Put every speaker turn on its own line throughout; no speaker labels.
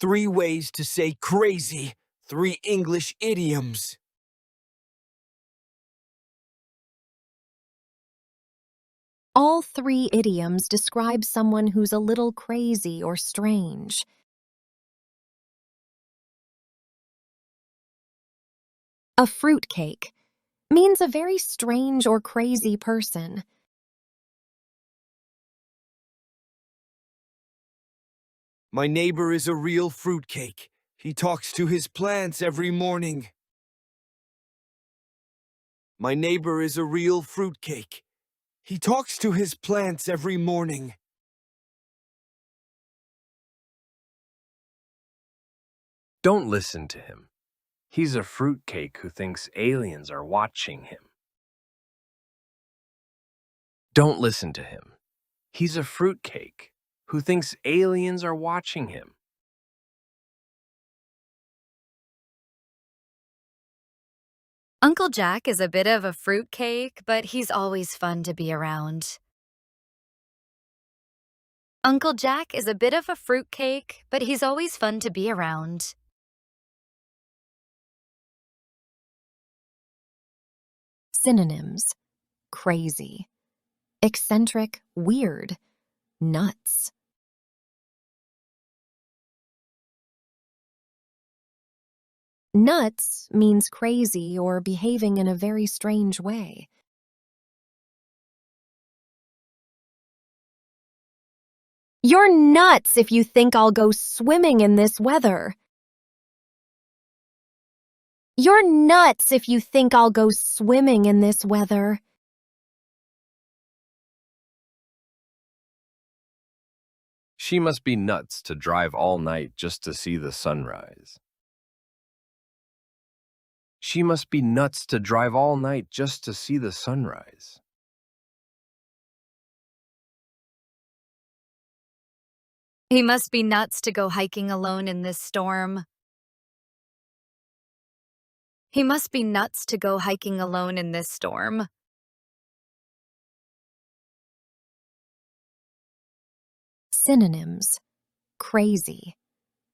3 ways to say crazy. 3 English idioms.
All 3 idioms describe someone who's a little crazy or strange. A fruitcake means a very strange or crazy person.
My neighbor is a real fruitcake. He talks to his plants every morning. My neighbor is a real fruitcake. He talks to his plants every morning.
Don't listen to him. He's a fruitcake who thinks aliens are watching him. Don't listen to him. He's a fruitcake who thinks aliens are watching him.
Uncle Jack is a bit of a fruitcake, but he's always fun to be around. Uncle Jack is a bit of a fruitcake, but he's always fun to be around.
Synonyms: crazy, eccentric, weird, nuts. Nuts means crazy or behaving in a very strange way. You're nuts if you think I'll go swimming in this weather. You're nuts if you think I'll go swimming in this weather.
She must be nuts to drive all night just to see the sunrise. She must be nuts to drive all night just to see the sunrise.
He must be nuts to go hiking alone in this storm. He must be nuts to go hiking alone in this storm.
Synonyms: crazy,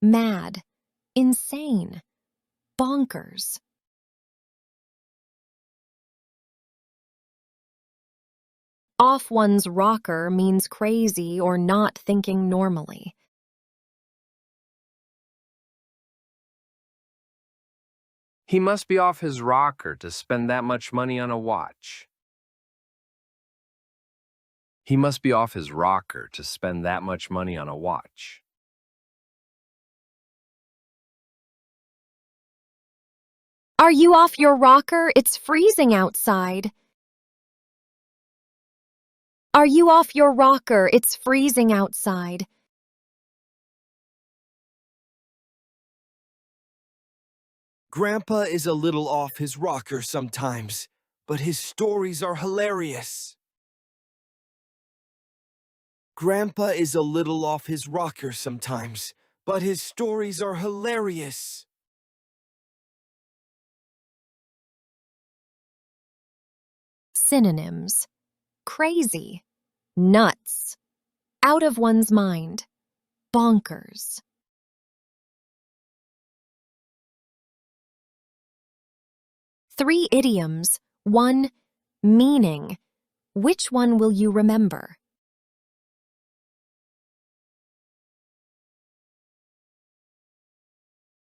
mad, insane, bonkers. Off one's rocker means crazy or not thinking normally.
He must be off his rocker to spend that much money on a watch. He must be off his rocker to spend that much money on a watch.
Are you off your rocker? It's freezing outside. Are you off your rocker? It's freezing outside.
Grandpa is a little off his rocker sometimes, but his stories are hilarious. Grandpa is a little off his rocker sometimes, but his stories are hilarious.
Synonyms: crazy, nuts, out of one's mind, bonkers. Three idioms, 1 meaning. Which one will you remember?